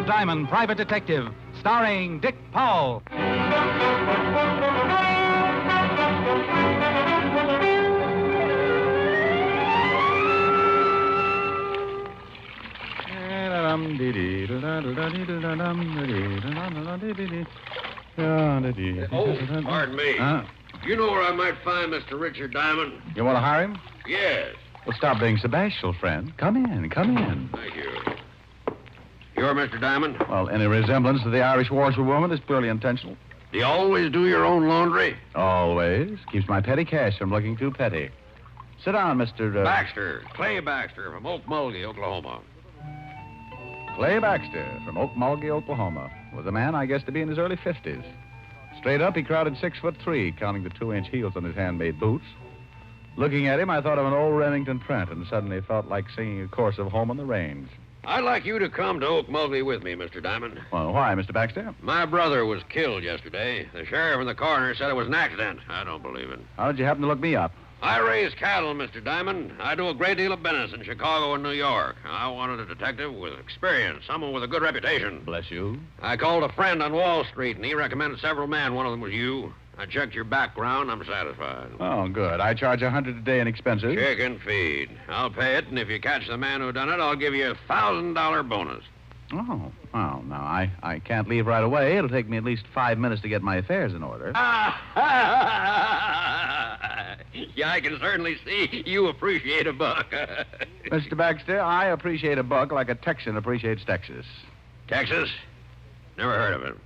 Richard Diamond, Private Detective, starring Dick Powell. Oh, pardon me. You know where I might find Mr. Richard Diamond? You want to hire him? Yes. Well, stop being so bashful, friend. Come in. Thank you. You're Mr. Diamond? Well, any resemblance to the Irish washerwoman is purely intentional. Do you always do your own laundry? Always. Keeps my petty cash from looking too petty. Sit down, Mr. Baxter. Clay Baxter from Okmulgee, Oklahoma. Clay Baxter from Okmulgee, Oklahoma. Was a man, I guess, to be in his early 50s. Straight up, he crowded 6'3", counting the 2-inch heels on his handmade boots. Looking at him, I thought of an old Remington Trent and suddenly felt like singing a chorus of Home on the Range. I'd like you to come to Okmulgee with me, Mr. Diamond. Well, why, Mr. Baxter? My brother was killed yesterday. The sheriff and the coroner said it was an accident. I don't believe it. How did you happen to look me up? I raise cattle, Mr. Diamond. I do a great deal of business in Chicago and New York. I wanted a detective with experience, someone with a good reputation. Bless you. I called a friend on Wall Street, and he recommended several men. One of them was you. I checked your background. I'm satisfied. Oh, good. I charge $100 a day in expenses. Chicken feed. I'll pay it, and if you catch the man who done it, I'll give you a $1,000 bonus. Oh, well, now, I can't leave right away. It'll take me at least 5 minutes to get my affairs in order. Yeah, I can certainly see you appreciate a buck. Mr. Baxter, I appreciate a buck like a Texan appreciates Texas. Texas? Never heard of it.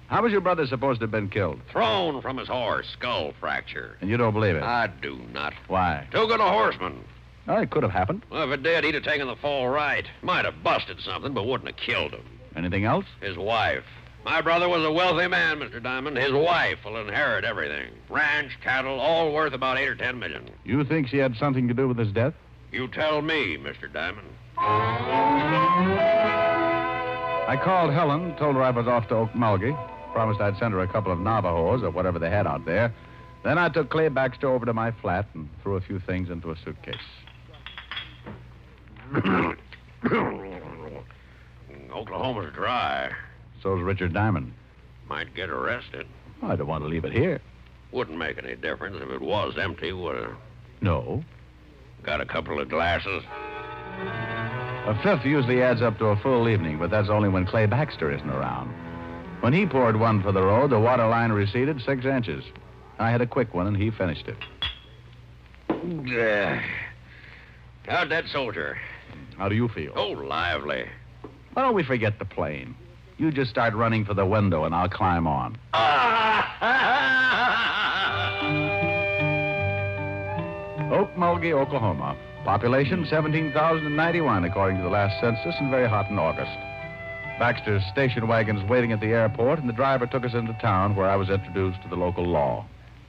How was your brother supposed to have been killed? Thrown from his horse, skull fracture. And you don't believe it? I do not. Why? Too good a horseman. Well, it could have happened. Well, if it did, he'd have taken the fall right. Might have busted something, but wouldn't have killed him. Anything else? His wife. My brother was a wealthy man, Mr. Diamond. His wife will inherit everything. Ranch, cattle, all worth about $8 or $10 million. You think she had something to do with his death? You tell me, Mr. Diamond. I called Helen, told her I was off to Okmulgee, promised I'd send her a couple of Navajos or whatever they had out there. Then I took Clay Baxter over to my flat and threw a few things into a suitcase. Oklahoma's dry. So's Richard Diamond. Might get arrested. I don't want to leave it here. Wouldn't make any difference if it was empty, would it? No. Got a couple of glasses? A fifth usually adds up to a full evening, but that's only when Clay Baxter isn't around. When he poured one for the road, the water line receded 6 inches. I had a quick one, and he finished it. How'd that soldier? How do you feel? Oh, lively. Why don't we forget the plane? You just start running for the window, and I'll climb on. Okmulgee, Oklahoma. Population 17,091, according to the last census, and very hot in August. Baxter's station wagon's waiting at the airport, and the driver took us into town where I was introduced to the local law.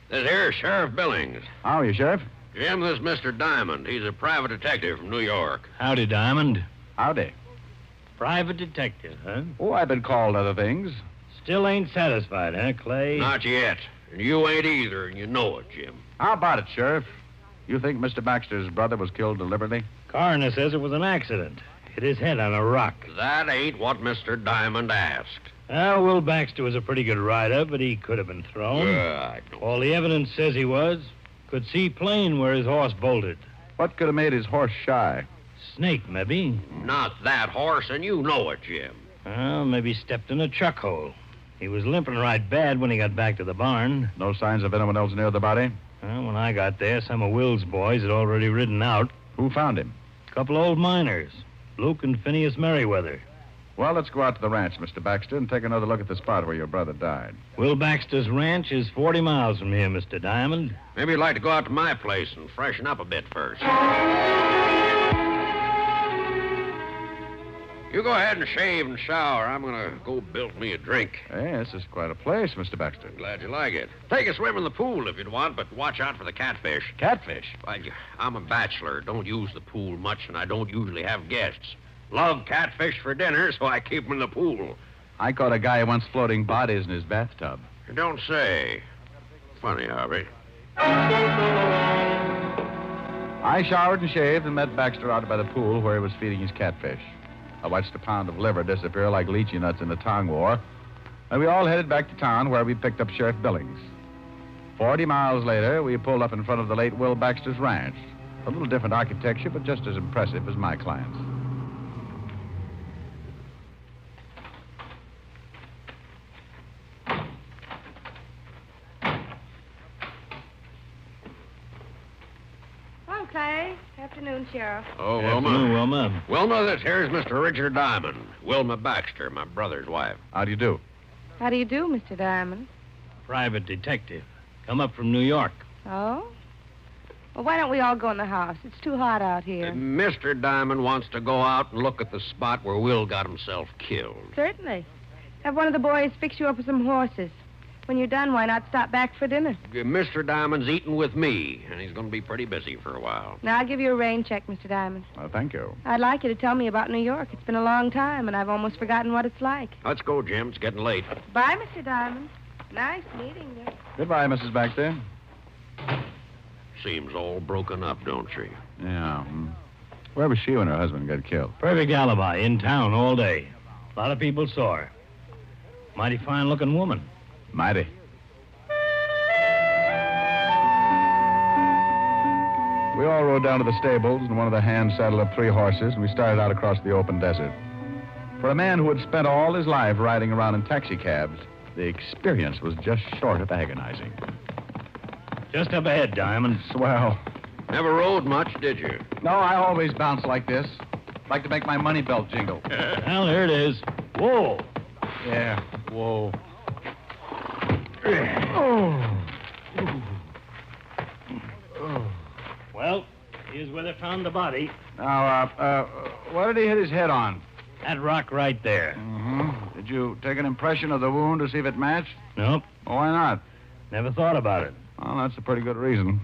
This here's Sheriff Billings. How are you, Sheriff? Jim, this is Mr. Diamond. He's a private detective from New York. Howdy, Diamond. Howdy. Private detective, huh? Oh, I've been called other things. Still ain't satisfied, huh, Clay? Not yet. And you ain't either, and you know it, Jim. How about it, Sheriff? You think Mr. Baxter's brother was killed deliberately? Coroner says it was an accident. Hit his head on a rock. That ain't what Mr. Diamond asked. Well, Will Baxter was a pretty good rider, but he could have been thrown. I don't... All the evidence says he was. Could see plain where his horse bolted. What could have made his horse shy? Snake, maybe. Not that horse, and you know it, Jim. Well, maybe stepped in a chuck hole. He was limping right bad when he got back to the barn. No signs of anyone else near the body? Well, when I got there, some of Will's boys had already ridden out. Who found him? A couple old miners, Luke and Phineas Merriweather. Well, let's go out to the ranch, Mr. Baxter, and take another look at the spot where your brother died. Will Baxter's ranch is 40 miles from here, Mr. Diamond. Maybe you'd like to go out to my place and freshen up a bit first. You go ahead and shave and shower. I'm going to go build me a drink. Hey, this is quite a place, Mr. Baxter. Glad you like it. Take a swim in the pool if you'd want, but watch out for the catfish. Catfish? I'm a bachelor. Don't use the pool much, and I don't usually have guests. Love catfish for dinner, so I keep them in the pool. I caught a guy once floating bodies in his bathtub. You don't say. Funny, Harvey. I showered and shaved and met Baxter out by the pool where he was feeding his catfish. I watched a pound of liver disappear like lychee nuts in the Tong War. And we all headed back to town where we picked up Sheriff Billings. 40 miles later, we pulled up in front of the late Will Baxter's ranch. A little different architecture, but just as impressive as my client's. Clay. Afternoon, Sheriff. Oh, Wilma. Afternoon, Wilma. Wilma, this here's Mr. Richard Diamond. Wilma Baxter, my brother's wife. How do you do? How do you do, Mr. Diamond? Private detective. Come up from New York. Oh? Well, why don't we all go in the house? It's too hot out here. Mr. Diamond wants to go out and look at the spot where Will got himself killed. Certainly. Have one of the boys fix you up with some horses. When you're done, why not stop back for dinner? Mr. Diamond's eating with me, and he's going to be pretty busy for a while. Now, I'll give you a rain check, Mr. Diamond. Thank you. I'd like you to tell me about New York. It's been a long time, and I've almost forgotten what it's like. Let's go, Jim. It's getting late. Bye, Mr. Diamond. Nice meeting you. Goodbye, Mrs. Baxter. Seems all broken up, don't she? Yeah. Where was she when her husband got killed? Perfect alibi. In town all day. A lot of people saw her. Mighty fine-looking woman. Mighty. We all rode down to the stables, and one of the hands saddled up 3 horses, and we started out across the open desert. For a man who had spent all his life riding around in taxicabs, the experience was just short of agonizing. Just up ahead, Diamond. Swell. Never rode much, did you? No, I always bounce like this. Like to make my money belt jingle. Well, here it is. Whoa. Yeah. Whoa. Well, here's where they found the body. Now, what did he hit his head on? That rock right there. Mm-hmm. Did you take an impression of the wound to see if it matched? Nope. Well, why not? Never thought about it. Well, that's a pretty good reason.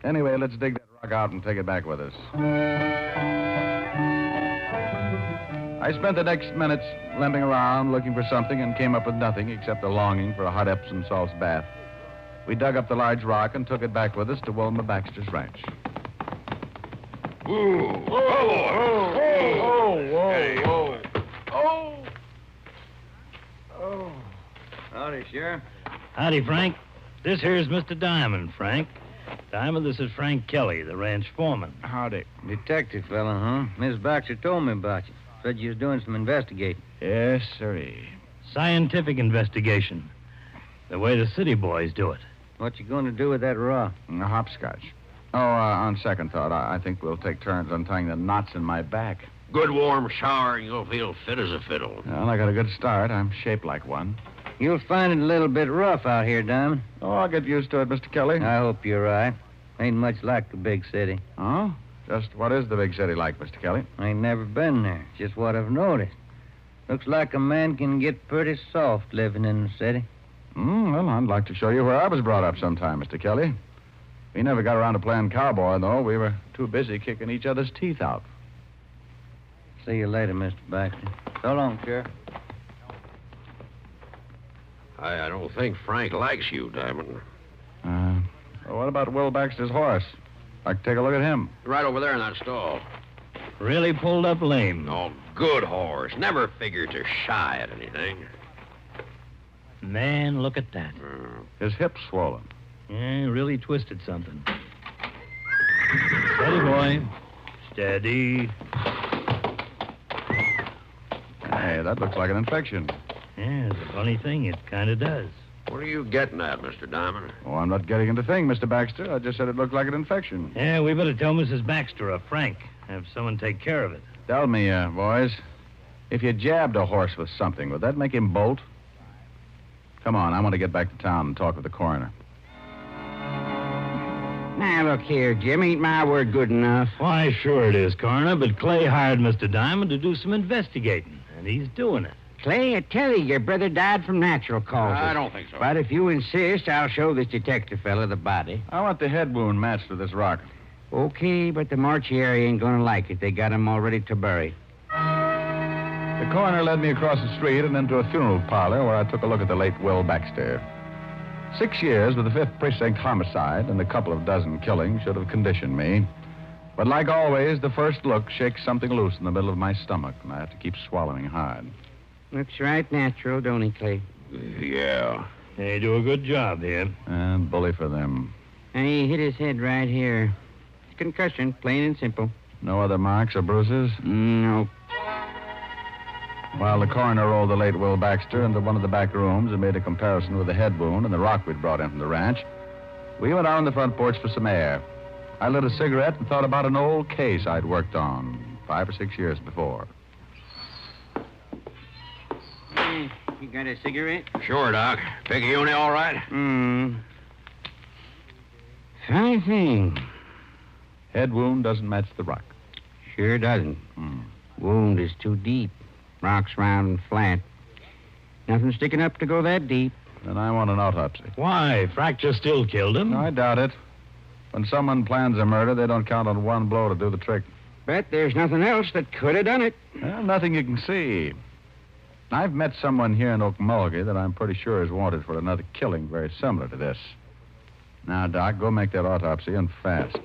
Anyway, let's dig that rock out and take it back with us. I spent the next minutes limping around looking for something and came up with nothing except a longing for a hot Epsom salts bath. We dug up the large rock and took it back with us to Wilma Baxter's ranch. Whoa! Oh. Howdy, Sheriff. Howdy, Frank. This here's Mr. Diamond, Frank. Diamond, this is Frank Kelly, the ranch foreman. Howdy. Detective fella, huh? Miss Baxter told me about you. Said you was doing some investigating. Yes, sirree. Scientific investigation. The way the city boys do it. What you going to do with that raw? A hopscotch. Oh, on second thought, I think we'll take turns untying the knots in my back. Good warm shower, and you'll feel fit as a fiddle. Well, I got a good start. I'm shaped like one. You'll find it a little bit rough out here, Diamond. Oh, I'll get used to it, Mr. Kelly. I hope you're right. Ain't much like the big city. Oh? Just what is the big city like, Mr. Kelly? I ain't never been there. Just what I've noticed. Looks like a man can get pretty soft living in the city. Well, I'd like to show you where I was brought up sometime, Mr. Kelly. We never got around to playing cowboy, though. We were too busy kicking each other's teeth out. See you later, Mr. Baxter. So long, Sheriff. I don't think Frank likes you, Diamond. Well, what about Will Baxter's horse? I'd take a look at him. Right over there in that stall. Really pulled up lame. Oh, good horse. Never figured to shy at anything. Man, look at that. His hip's swollen. Yeah, really twisted something. Steady, boy. Steady. Hey, that looks like an infection. Yeah, it's a funny thing. It kind of does. What are you getting at, Mr. Diamond? Oh, I'm not getting into thing, Mr. Baxter. I just said it looked like an infection. Yeah, we better tell Mrs. Baxter or Frank. Have someone take care of it. Tell me, boys, if you jabbed a horse with something, would that make him bolt? Come on, I want to get back to town and talk with the coroner. Now, look here, Jim. Ain't my word good enough? Why, sure it is, Coroner, but Clay hired Mr. Diamond to do some investigating, and he's doing it. Clay, I tell you, your brother died from natural causes. I don't think so. But if you insist, I'll show this detective fella the body. I want the head wound matched with this rock. Okay, but the mortuary ain't gonna like it. They got him all ready to bury. The coroner led me across the street and into a funeral parlor where I took a look at the late Will Baxter. 6 years with the 5th Precinct homicide and a couple of dozen killings should have conditioned me. But like always, the first look shakes something loose in the middle of my stomach, and I have to keep swallowing hard. Looks right natural, don't he, Clay? Yeah. They do a good job here. And bully for them. And he hit his head right here. It's concussion, plain and simple. No other marks or bruises? No. While the coroner rolled the late Will Baxter into one of the back rooms and made a comparison with the head wound and the rock we'd brought in from the ranch, we went out on the front porch for some air. I lit a cigarette and thought about an old case I'd worked on 5 or 6 years before. Hey, you got a cigarette? Sure, Doc. Picayune all right? Funny thing. Head wound doesn't match the rock. Sure doesn't. Wound is too deep. Rock's round and flat. Nothing sticking up to go that deep. Then I want an autopsy. Why? Fracture still killed him? No, I doubt it. When someone plans a murder, they don't count on one blow to do the trick. But there's nothing else that could have done it. Well, nothing you can see. I've met someone here in Okmulgee that I'm pretty sure is wanted for another killing very similar to this. Now, Doc, go make that autopsy and fast.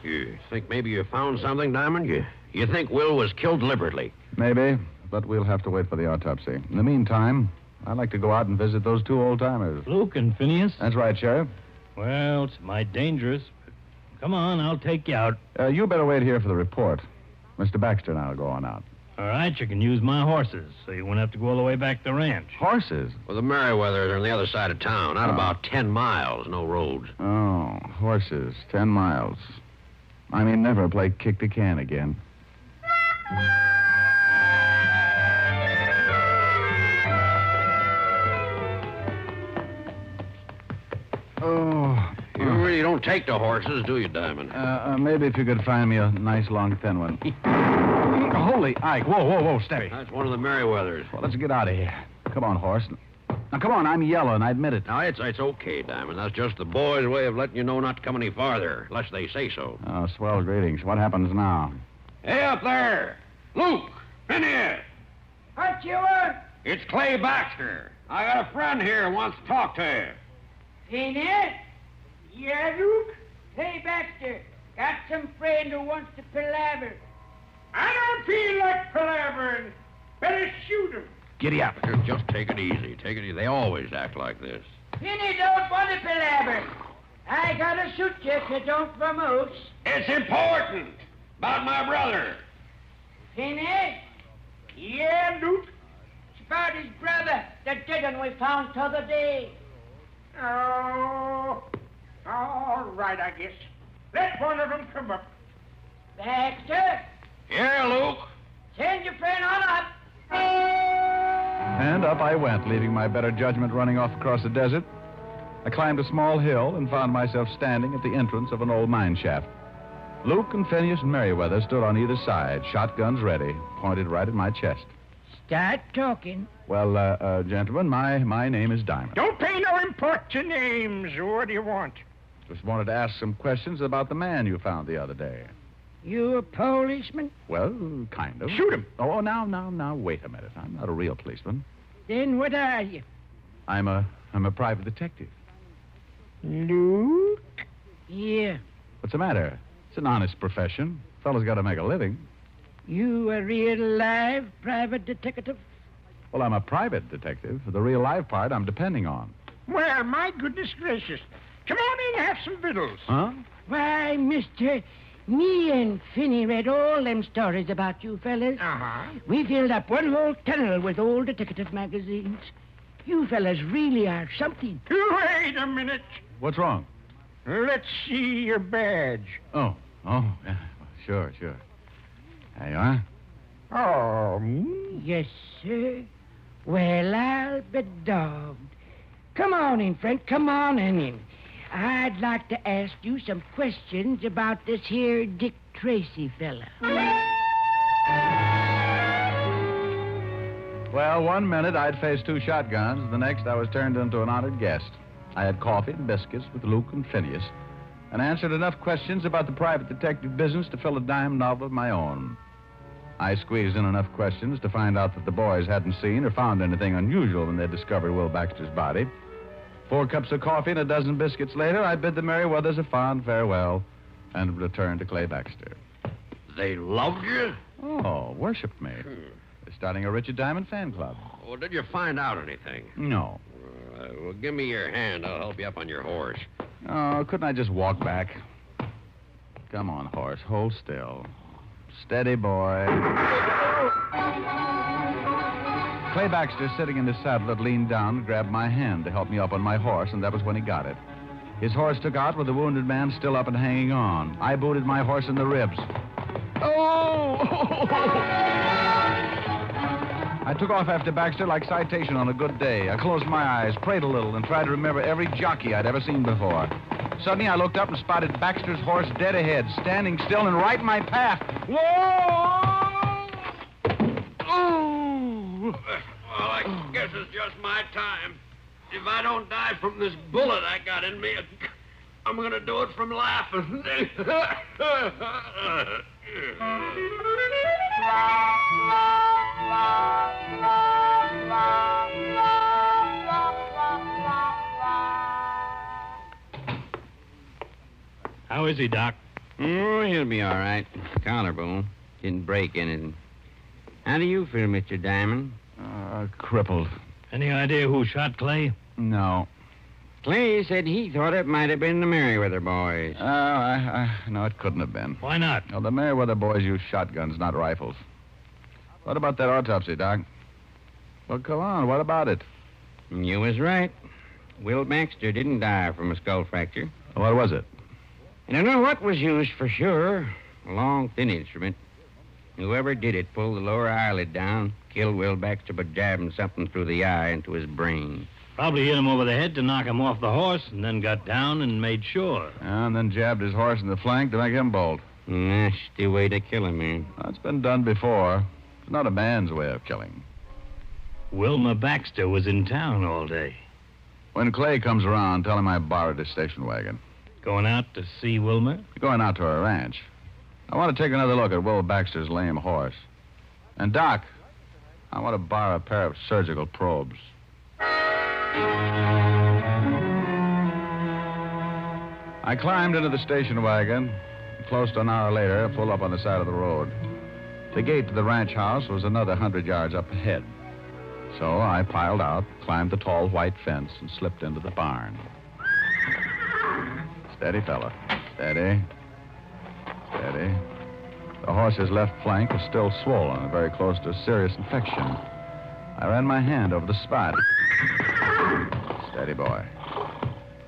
You think maybe you found something, Diamond? You think Will was killed deliberately? Maybe, but we'll have to wait for the autopsy. In the meantime, I'd like to go out and visit those 2 old-timers. Luke and Phineas? That's right, Sheriff. Well, it's mighty dangerous. Come on, I'll take you out. You better wait here for the report. Mr. Baxter and I will go on out. All right, you can use my horses, so you won't have to go all the way back to the ranch. Horses? Well, the Merriweathers are on the other side of town, out about 10 miles, no roads. Oh, horses. 10 miles. I mean, never play kick the can again. Oh. You really don't take to horses, do you, Diamond? Maybe if you could find me a nice, long, thin one. Holy Ike. Whoa, steady. That's one of the Merriweathers. Well, let's get out of here. Come on, horse. Now, come on, I'm yellow, and I admit it. Now, it's okay, Diamond. That's just the boys' way of letting you know not to come any farther, unless they say so. Oh, swell greetings. What happens now? Hey, up there! Luke! Phineas! What you want? It's Clay Baxter. I got a friend here who wants to talk to you. Phineas? Yeah, Luke? Hey, Baxter. Got some friend who wants to palaver. I don't feel like palavering. Better shoot him. Giddy up. Just take it easy. Take it easy. They always act like this. Phineas don't want to palaver. I gotta shoot you if you don't vamoose. It's important. About my brother. Phineas? Yeah, Luke? It's about his brother, the dead one we found t'other day. Oh, all right, I guess. Let one of them come up. Baxter? Yeah, Luke? Send your friend on up. And up I went, leaving my better judgment running off across the desert. I climbed a small hill and found myself standing at the entrance of an old mine shaft. Luke and Phineas and Merriweather stood on either side, shotguns ready, pointed right at my chest. Start talking. Well, gentlemen, my name is Diamond. Don't pay no import to names. What do you want? Just wanted to ask some questions about the man you found the other day. You a policeman? Well, kind of. Shoot him. Oh, now, wait a minute. I'm not a real policeman. Then what are you? I'm a private detective. Luke? Yeah. What's the matter? It's an honest profession. Fellow's got to make a living. You a real live private detective? Well, I'm a private detective. The real live part I'm depending on. Well, my goodness gracious. Come on in, have some victuals. Huh? Why, mister, me and Finney read all them stories about you fellas. Uh-huh. We filled up one whole tunnel with old detective magazines. You fellas really are something. Wait a minute. What's wrong? Let's see your badge. Oh, yeah. Sure. There you are. Oh, yes, sir. Well, I'll be dogged. Come on in, friend. Come on in. I'd like to ask you some questions about this here Dick Tracy fella. Well, 1 minute I'd faced 2 shotguns. The next I was turned into an honored guest. I had coffee and biscuits with Luke and Phineas and answered enough questions about the private detective business to fill a dime novel of my own. I squeezed in enough questions to find out that the boys hadn't seen or found anything unusual when they discovered Will Baxter's body. 4 cups of coffee and a dozen biscuits later, I bid the Merriweathers a fond farewell and returned to Clay Baxter. They loved you? Oh, worshipped me. They're starting a Richard Diamond fan club. Well, did you find out anything? No. Well, give me your hand. I'll help you up on your horse. Oh, couldn't I just walk back? Come on, horse. Hold still. Steady, boy. Clay Baxter, sitting in his saddle, had leaned down and grabbed my hand to help me up on my horse, and that was when he got it. His horse took out with the wounded man still up and hanging on. I booted my horse in the ribs. Oh! I took off after Baxter like citation on a good day. I closed my eyes, prayed a little, and tried to remember every jockey I'd ever seen before. Suddenly, I looked up and spotted Baxter's horse dead ahead, standing still and right in my path. Whoa! Oh! Well, I guess it's just my time. If I don't die from this bullet I got in me, I'm going to do it from laughing. How is he, Doc? Oh, he'll be all right. Collarbone. Didn't break anything. How do you feel, Mr. Diamond? Crippled. Any idea who shot Clay? No. Clay said he thought it might have been the Merriweather boys. No, it couldn't have been. Why not? No, the Merriweather boys use shotguns, not rifles. What about that autopsy, Doc? Well, come on. What about it? You was right. Will Baxter didn't die from a skull fracture. What was it? I don't know what was used for sure. A long, thin instrument. Whoever did it pulled the lower eyelid down, killed Will Baxter by jabbing something through the eye into his brain. Probably hit him over the head to knock him off the horse, and then got down and made sure. And then jabbed his horse in the flank to make him bolt. Nasty way to kill him, man. That's been done before. It's not a man's way of killing. Wilma Baxter was in town all day. When Clay comes around, tell him I borrowed his station wagon. Going out to see Wilma? Going out to her ranch. I want to take another look at Will Baxter's lame horse. And, Doc, I want to borrow a pair of surgical probes. I climbed into the station wagon. Close to an hour later, pulled up on the side of the road. The gate to the ranch house was another 100 yards up ahead. So I piled out, climbed the tall white fence, and slipped into the barn. Steady, fella. Steady. Steady. The horse's left flank was still swollen and very close to a serious infection. I ran my hand over the spot. Steady, boy.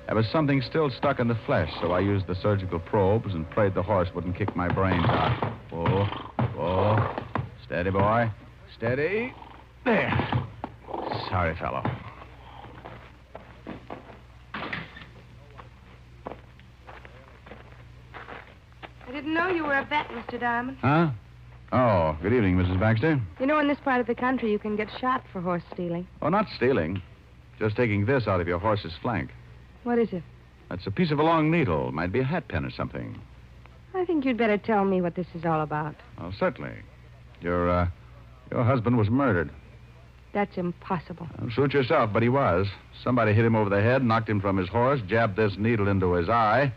There was something still stuck in the flesh, so I used the surgical probes and prayed the horse wouldn't kick my brains out. Whoa, whoa. Steady, boy. Steady. There. Sorry, fellow. I didn't know you were a vet, Mr. Diamond. Huh? Oh, good evening, Mrs. Baxter. You know, in this part of the country, you can get shot for horse stealing. Oh, not stealing. Just taking this out of your horse's flank. What is it? That's a piece of a long needle. Might be a hat pin or something. I think you'd better tell me what this is all about. Oh, certainly. Your husband was murdered. That's impossible. Suit yourself, but he was. Somebody hit him over the head, knocked him from his horse, jabbed this needle into his eye,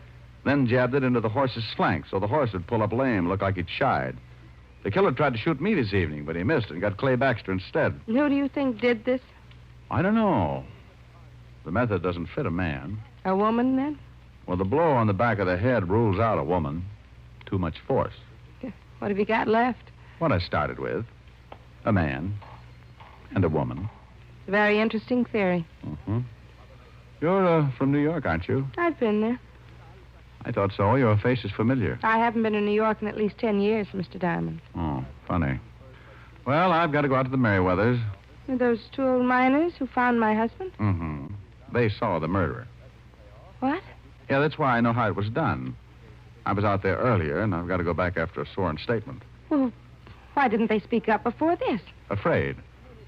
then jabbed it into the horse's flank so the horse would pull up lame, look like he'd shied. The killer tried to shoot me this evening, but he missed and got Clay Baxter instead. Who do you think did this? I don't know. The method doesn't fit a man. A woman, then? Well, the blow on the back of the head rules out a woman. Too much force. What have you got left? What I started with. A man and a woman. It's a very interesting theory. Mm-hmm. You're from New York, aren't you? I've been there. I thought so. Your face is familiar. I haven't been in New York in at least 10 years, Mr. Diamond. Oh, funny. Well, I've got to go out to the Merriweathers. Those 2 old miners who found my husband? Mm-hmm. They saw the murderer. What? Yeah, that's why I know how it was done. I was out there earlier, and I've got to go back after a sworn statement. Well, why didn't they speak up before this? Afraid.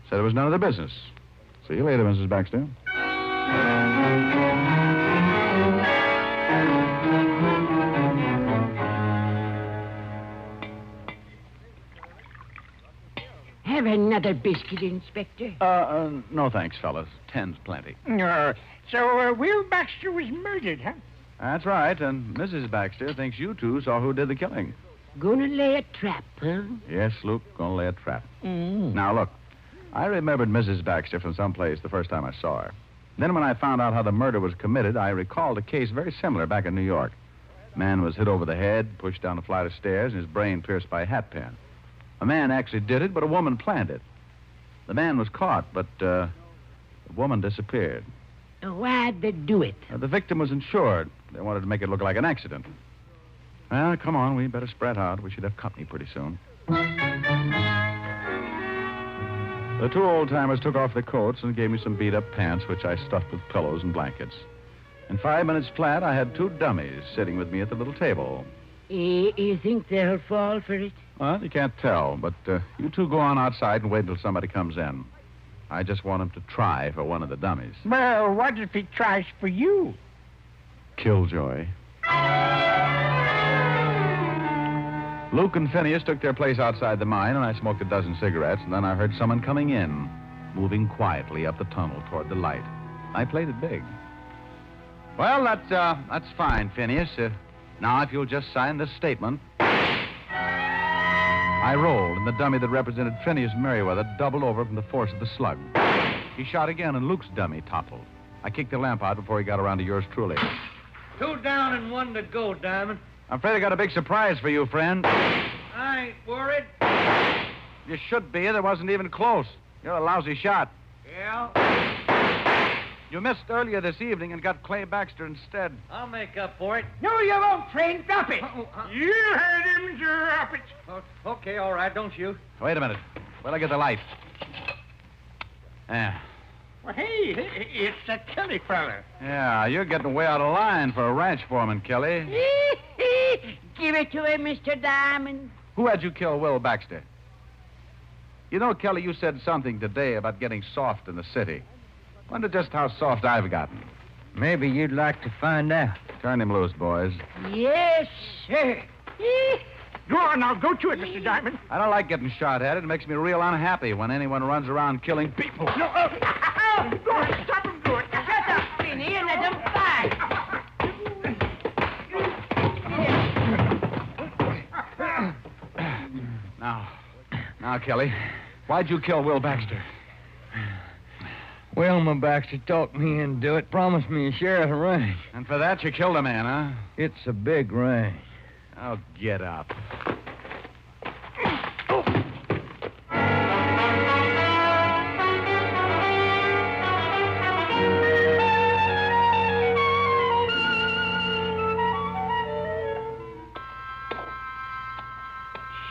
Said it was none of their business. See you later, Mrs. Baxter. Having another biscuit, Inspector? No thanks, fellas. 10's plenty. So Will Baxter was murdered, huh? That's right, and Mrs. Baxter thinks you two saw who did the killing. Gonna lay a trap, huh? Yes, Luke, gonna lay a trap. Now, look, I remembered Mrs. Baxter from someplace the first time I saw her. Then when I found out how the murder was committed, I recalled a case very similar back in New York. A man was hit over the head, pushed down a flight of stairs, and his brain pierced by a hat pin. A man actually did it, but a woman planned it. The man was caught, but the woman disappeared. Why'd they do it? The victim was insured. They wanted to make it look like an accident. Well, come on, we better spread out. We should have company pretty soon. The two old-timers took off their coats and gave me some beat-up pants, which I stuffed with pillows and blankets. In 5 minutes flat, I had 2 dummies sitting with me at the little table. You think they'll fall for it? Well, you can't tell, but you two go on outside and wait until somebody comes in. I just want him to try for one of the dummies. Well, what if he tries for you? Killjoy. Luke and Phineas took their place outside the mine, and I smoked a dozen cigarettes, and then I heard someone coming in, moving quietly up the tunnel toward the light. I played it big. Well, that's fine, Phineas. Now, if you'll just sign this statement. I rolled, and the dummy that represented Phineas Merriweather doubled over from the force of the slug. He shot again, and Luke's dummy toppled. I kicked the lamp out before he got around to yours truly. 2 down and 1 to go, Diamond. I'm afraid I got a big surprise for you, friend. I ain't worried. You should be. There wasn't even close. You're a lousy shot. Yeah? You missed earlier this evening and got Clay Baxter instead. I'll make up for it. No, you won't, friend. Drop it. You heard him, drop it. Okay, all right, don't shoot. Wait a minute. Wait till I get the light. Yeah. Well, hey, it's that Kelly fella. Yeah, you're getting way out of line for a ranch foreman, Kelly. Give it to him, Mr. Diamond. Who had you kill Will Baxter? You know, Kelly, you said something today about getting soft in the city. Wonder just how soft I've gotten. Maybe you'd like to find out. Turn him loose, boys. Yes, sir. Go on now, go to it, Mr. Diamond. I don't like getting shot at. It makes me real unhappy when anyone runs around killing people. No, go on, stop him, do it. Shut up, Finny, and let him fight. Now, Kelly, why'd you kill Will Baxter? Wilma Baxter talked me into it, promised me a share of the range. And for that, you killed a man, huh? It's a big range. Oh, get up.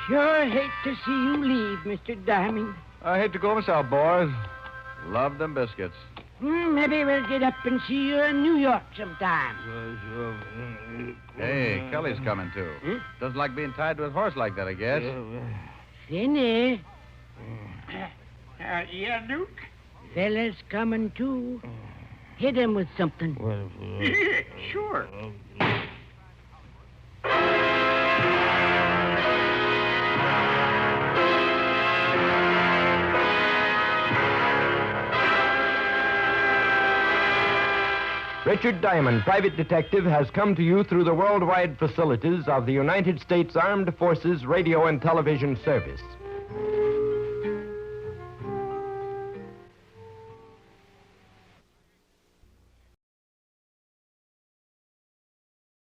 Sure hate to see you leave, Mr. Diamond. I hate to go myself, boys. Love them biscuits. Maybe we'll get up and see you in New York sometime. Hey, Kelly's coming, too. Doesn't like being tied to his horse like that, I guess. Finny, Yeah, Luke? fella's coming, too. Hit him with something. Yeah, sure. Richard Diamond, private detective, has come to you through the worldwide facilities of the United States Armed Forces Radio and Television Service.